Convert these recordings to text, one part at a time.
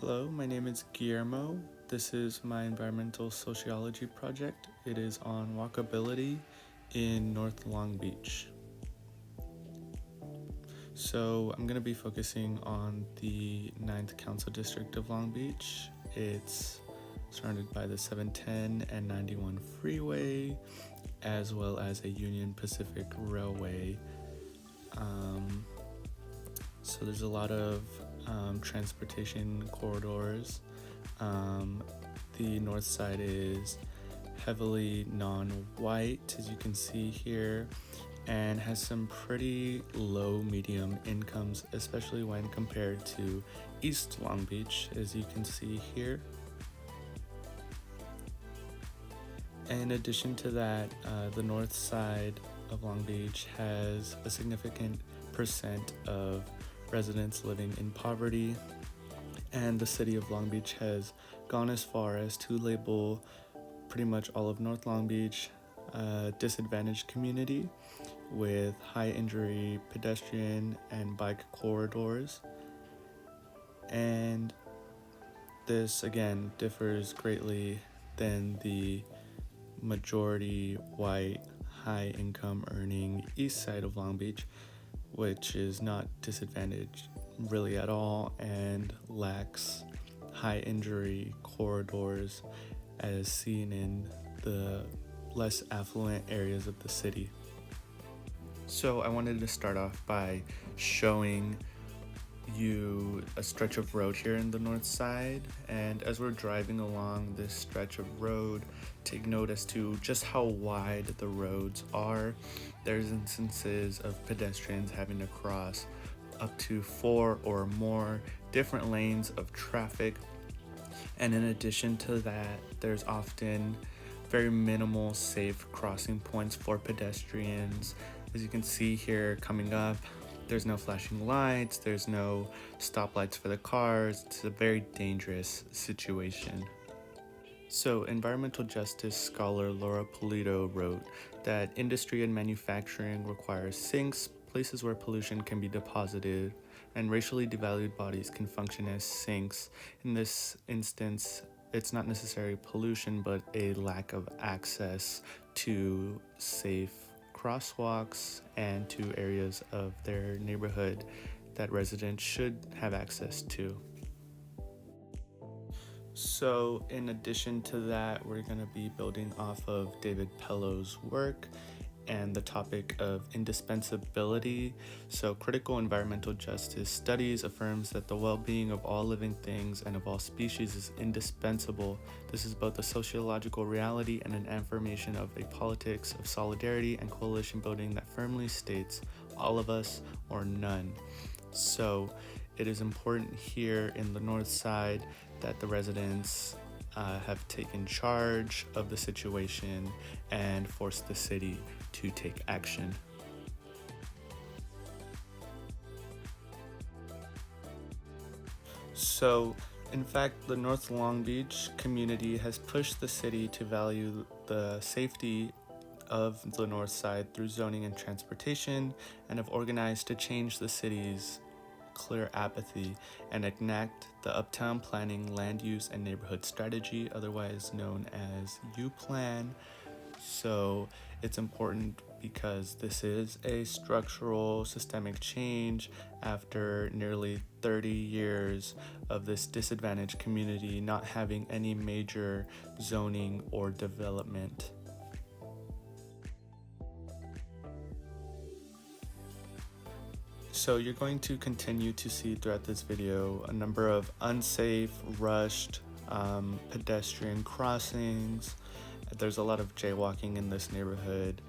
Hello, my name is Guillermo. This is my environmental sociology project. It is on walkability in North Long Beach. So I'm going to be focusing on the 9th Council District of Long Beach. It's surrounded by the 710 and 91 freeway, as well as a Union Pacific Railway. So there's a lot of transportation corridors. The north side is heavily non-white, as you can see here, and has some pretty low medium incomes, especially when compared to East Long Beach, as you can see here. In addition to that, the north side of Long Beach has a significant percent of residents living in poverty, and the city of Long Beach has gone as far as to label pretty much all of North Long Beach a disadvantaged community with high injury pedestrian and bike corridors. And this again differs greatly than the majority white high income earning east side of Long Beach, which is not disadvantaged really at all and lacks high injury corridors as seen in the less affluent areas of the city. So I wanted to start off by showing you a stretch of road here in the north side, and as we're driving along this stretch of road, take note as to just how wide the roads are. There's instances of pedestrians having to cross up to 4 or more different lanes of traffic, and in addition to that, there's often very minimal safe crossing points for pedestrians. As you can see here coming up, there's no flashing lights, there's no stoplights for the cars. It's a very dangerous situation. So, environmental justice scholar Laura Polito wrote that industry and manufacturing requires sinks, places where pollution can be deposited, and racially devalued bodies can function as sinks. In this instance, it's not necessarily pollution, but a lack of access to safe crosswalks and to areas of their neighborhood that residents should have access to. So in addition to that, we're going to be building off of David Pello's work and the topic of indispensability. So critical environmental justice studies affirms that the well-being of all living things and of all species is indispensable. This is both a sociological reality and an affirmation of a politics of solidarity and coalition building that firmly states all of us or none. So it is important here in the north side that the residents have taken charge of the situation and forced the city to take action. So, in fact, the North Long Beach community has pushed the city to value the safety of the north side through zoning and transportation, and have organized to change the city's clear apathy and enact the Uptown Planning Land Use and Neighborhood Strategy, otherwise known as U-Plan. So it's important because this is a structural systemic change after nearly 30 years of this disadvantaged community not having any major zoning or development. So you're going to continue to see throughout this video a number of unsafe, rushed pedestrian crossings. There's a lot of jaywalking in this neighborhood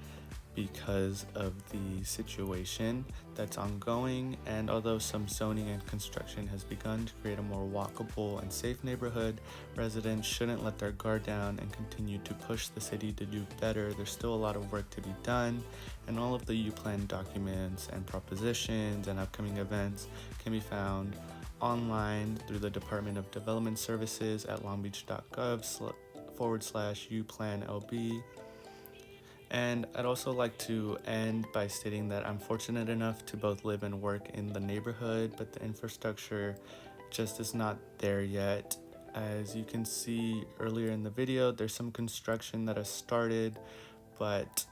because of the situation that's ongoing, and although some zoning and construction has begun to create a more walkable and safe neighborhood, residents shouldn't let their guard down and continue to push the city to do better. There's still a lot of work to be done, and all of the U-Plan documents and propositions and upcoming events can be found online through the Department of Development Services at longbeach.gov/UPlanLB. And I'd also like to end by stating that I'm fortunate enough to both live and work in the neighborhood, but the infrastructure just is not there yet. As you can see earlier in the video, there's some construction that has started, but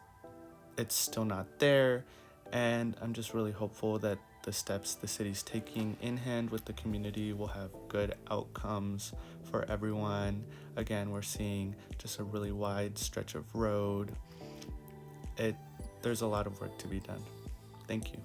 it's still not there. And I'm just really hopeful that the steps the city's taking in hand with the community will have good outcomes for everyone. Again, we're seeing just a really wide stretch of road. There's a lot of work to be done. Thank you.